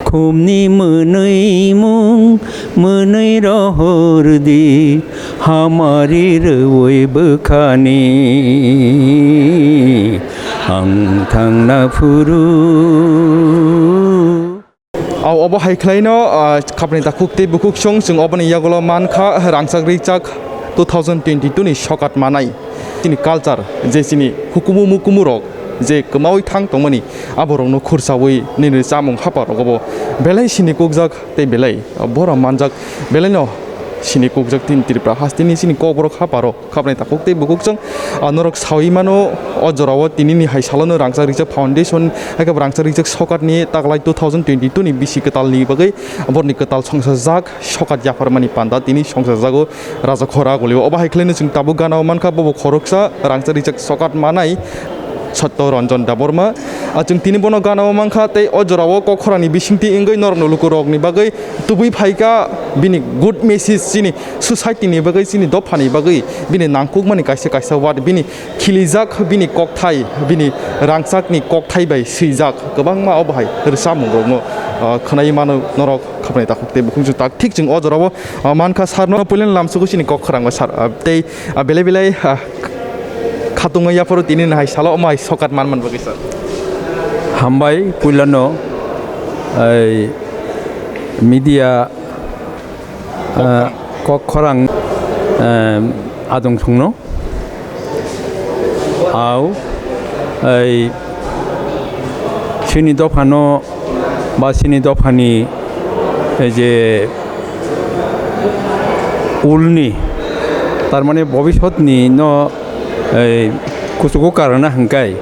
खुमनि मोनै मुं मोनै रहरदि हामारि रवै बोखानि आं थांना फुरु Aw obo hai khlaino khapni ta khukte bukuk song sung obani yagolo mankha rangsak richak 2022 ni shokat manai tini culture je sini hukumu mukumu rok je kemawi thang tongmani aborong no khursawi nini chamung hapa rogobo belai sini kokjak te belai bora manjak belai no sini kokjak tin tripra hastini sini koborok haparo khapni ta khukte bukuk song norok sawi mano ojorawo tinini hai salono rangsak richak foundation aka rangsak richak shokat ni taklai 2022 ni bisi ketal ni bagai borni ketal songsajak shokat jafar mani panda tini songsajago raja khora golio oba hai khlaino sing tabu gana mankha bobo khoroksa rangsak richak shokat manai Sotto Ranjan Daborma, Ajung Tini Bono Gana Manka, they Ojorawo, Korani, Bishinti Ingo, Norno Lukurog, Nibagai, Tubi Paika, Bini good message, Sini, Society Nibagai, Sini Dopani Bagai, Bini Nankukmani Kaisa, what Bini Kilizak, Bini Koktai, Bini Rangsakni Koktai by Sizak, Gabangma Obai, Risamu, Kanaimano Norok, Kapeta, they Bukunju teaching Ojorawo, Manka Sarno Pulan Lamsukushini Kokrang was they a Belevile. Khatunga ya poro tinin hai salo mai sokat man bagi sir hambai pulano media kok khorang adong thungno au sini dofano ba sini dofani je ulni tar mane bobishotni no kusuko karena hangkai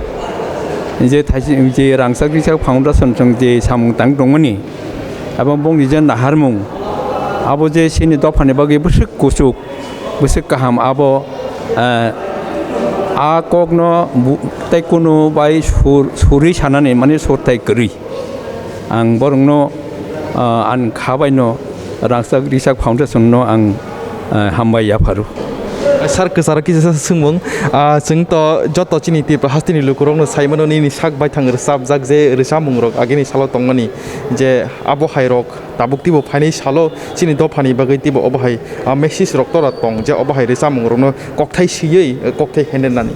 je je rangsak richak foundation jong je samung tang dongmani abang bong je naharmung abo je sini dofane bagi busuk kusuk busuk kaham abo a kokno taikuno bai suri sanane mane sortai kri ang borongno an khabaino rangsak richak foundation no ang hambai yafaru Sar kesaraki jasa sungmung jeng to joto chini ti hastini lukurong no saimano ni sak bai thang resap jak je resamung rok ageni salo tongmani je abo hai rok tabuk tibo phani salo chini do phani bagai tibo obo hai message rok tora tong je obo hai resamung rok no kokthai siyei kokthai hendenani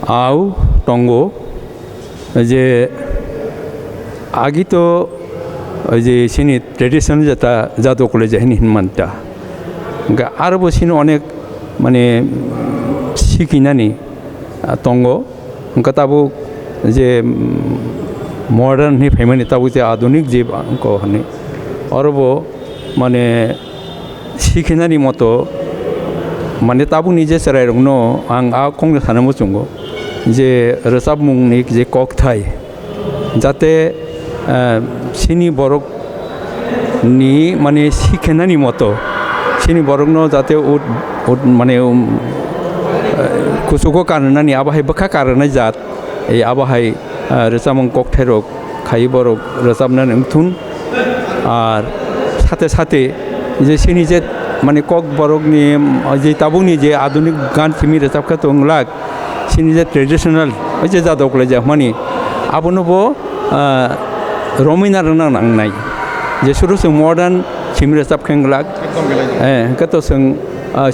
au tongo je agi to je sini tradition jata jado kole je hin manta ga arbo sini onek মানে শিকিনানি তঙ্গ তাবো যে modern নি ফেমানি তাবো যে আধুনিক যে কহনি অরব মানে শিকিনানি মতো মানে তাবো নিজে সেরাই রংনো আং আ কংনে সানামো চুঙ্গো যে রসাব মুংনি যে ককথাই যাতে সিনি বরক নি মানে শিকিনানি মতো sini borongno jate mane kusuko karnani abahai bakha karna jat ei abahai resamong kokthai khai borok resabna nungthun ar sate sate je sini je mane kok borokni je tabuni je adunik gan simi resabkha tonglak sini je traditional je jadokle je mani abonobo romina rana nangnai je suru se modern simi resab khenglak kato sing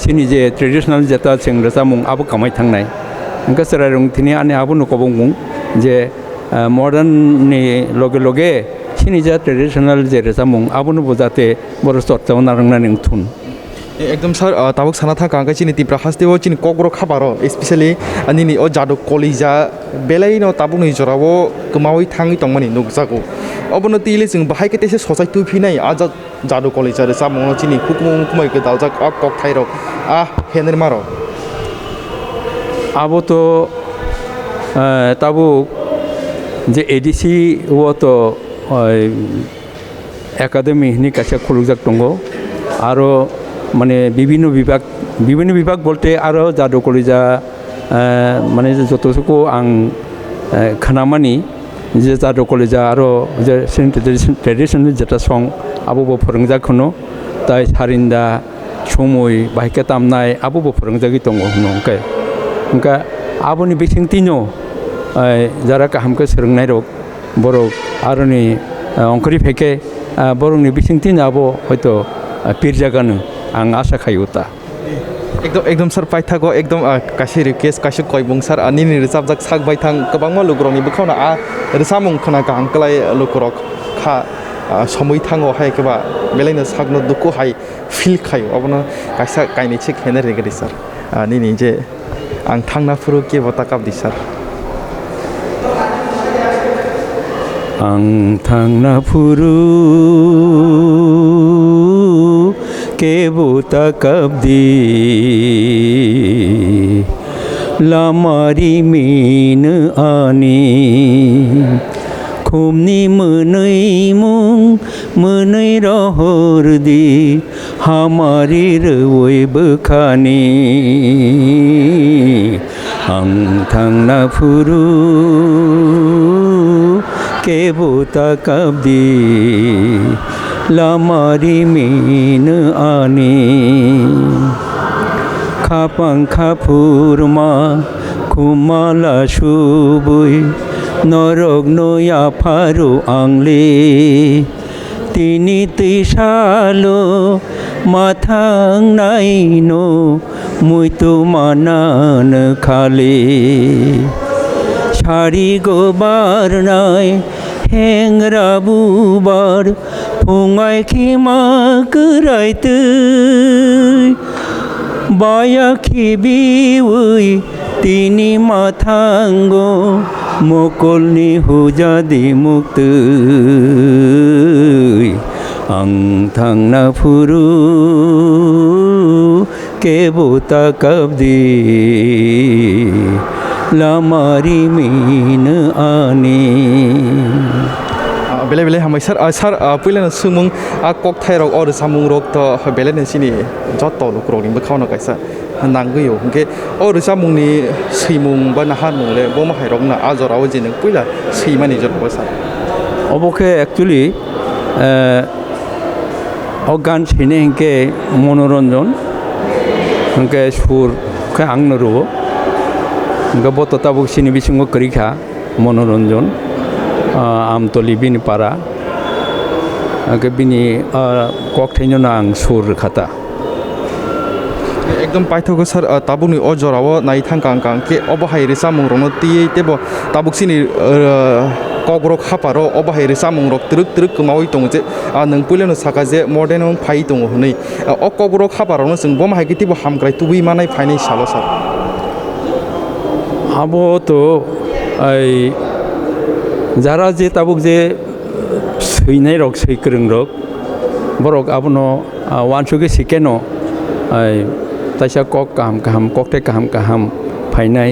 sini je traditional jata sing resamung abu kamai thangnai angka serarung tini ane abu no kobong je modern ni loge sini je traditional je resamung abu no bojate bor sorta narangna ningthun একদম sir তাবক সানা থাকা আঙ্কা চিনি তিপ্রা হাসতেও চিনি ককবর খাবারও specially আনিনি ও জাদু কলিজা বেলাইনো তাবুনি জরাবো কমাওই থাঙি তংমানি নুকজাগো অবনতি ইলে जों বাহাই কেতেসে সসাই তুফিনাই আজা জাদু কলিজা রে সামং চিনি কুকুমু কুমাই কে দালজাক আ কক থাইরক হেনের মারো আবো তো তাবু যে এডিসি ও তো একাডেমি নি কাছে খুলুজাক দঙ্গ আরো মানে বিভিন্ন বিভাগ বলতে আরো জাদু কলিজা মানে যতটুকু আং খানামানি যে জাদু কলিজা আরো যে ট্রেডিশনাল যেটা সং আবুবো फोरोंजाखनो তাই সারিন্দা সময় বাইকে তামনাই আবুবো फोरोंजागि दङ नंखाय ओंका आबोनि बिथिं तिनो যারা কাহামকে सोलोंनाय रक बर' आरोनि 엉커리 백에 버럭니 비싱티 나보 호이또 비르자가는 앙 아사카이우다 एकदम सर पाइथागो एकदम काशी रिक्वेस्ट काशी कोइबुं सर निनि रिजाबजाक साक बाइथां गोबांमा लुगुरंनि बखावना रिसामुं खोना गांकलाय लुगुरक खा समय थाङो हाय केबा बेलायनो सागनो दुखु हाय फिल खायो अबनो कासा काइनि चिक हेनर रेगदि सर निनि जे आं थांना फुरु के बता काबदि सर आं थांना फुरु के बोता कब्दी लामारी मीन आनी खुमनी मनै मुं मनै रहर दी हमारी रवै बखानी आं थांना फुरु के बोता कब्दी लामारी मीन आनी खापां खाफुरमा खुमाला सुबुई नरक नया फारु आंले तिनि तैसालो माथां नायनो मुइतो मानान खाले सारि गोबारनाय हेंग्रा बुबार फुङाय खिमा गोरायतै बाया खिबिवै तिनि माथांगो मकलनि हुजादि मुक्तै आं थांना फुरु के बोता कब्दी लामारी मीन आनी बेले बेले हामबाय सर सर पहिला सुमुं कक थाइरक अर सामुं रक त बेले नसिनि जत लुकरनि बखावना कायसा नांगयो के अर सामुंनि सैमुं बा नाहार मुंले बमा हाइरकना आजराव जिन पहिला सैमानि जत सर अबके एक्चुअली गान छिने के मनोरंजन के सुर के आंनो रो बत ताबुकसिनि बिसिंग करिखा मनोरंजन आमतली बिनि पारा के बिनि ककथैनो आं सुर खाता एकदम पाइथगो सर ताबुनि अजराव नाइथां कां के अबहाय रे सामुं रनो तियै तेबो ताबुकसिनि कग्र खापारो अबहाय रे सामुं रक त्रुक त्रुक कमावै दङ जे नों पहिलानो साका जे मर्डेन फाइ दङ हनै कग्र खापारावनो जों बमाहाय कितिबो हामग्राय तुबै मानाय फाइनाय सालो सर आबो तो যারা যে তাবুক যে সৈনাই রক সৈকরং রক বরক আবনো ওয়ানসুকে শিখেন তাইসা কক কাহাম কাহাম ককতে কাহাম কাহাম ফাইনাই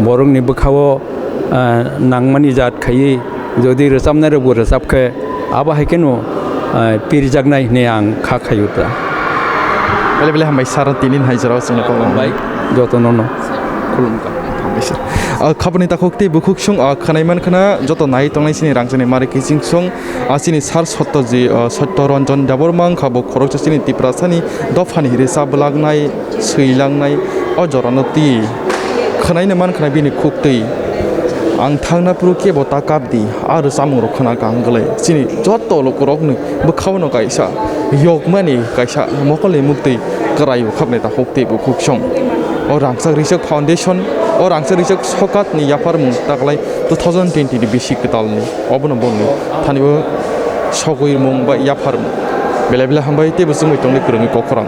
বরংনি बोखावो नांमानि जात खायै যদি रोजाबनाय रबो रोजाबखे आबा हायकेनो पिरजागनाय ने आं खाखायोता बेले बेले हामबाय सार तिनिन हाइजराव जोंनो बाय जतननो खुलुमका खाबनि ताखोक्ति बुखुक सं खनायमान खना जत नाय तंनाय सिनि रांजने मारे किसिं सं आसिनि सार सत्तजी सत्यरंजन दाबरमां खाबो खरक सिनि तिप्रासानि दफानि रेसा बलागनाय सैलांनाय अजरानो ति खनायनो मान खना बिनि खुक्तै आं थांना पुरु के बता काबदि आरो सामुं रखना गांगले सिनि जत लकरकनो बखावनो कायसा यगमानि कायसा मकले मुक्तै करायो खाबनि ताखोक्ति बुखुक सं और रांसाक रिसर्च फाउंडेशन और रांसाक रिसर्च सकातनि याफारमुं तागलाय 2020 नि बिसि कतालनि अबनो बननि थानिबो सगयमुं बा याफारमुं बेले बेले हामबाय तेबो जों मैतंनि गोरोङै कखरां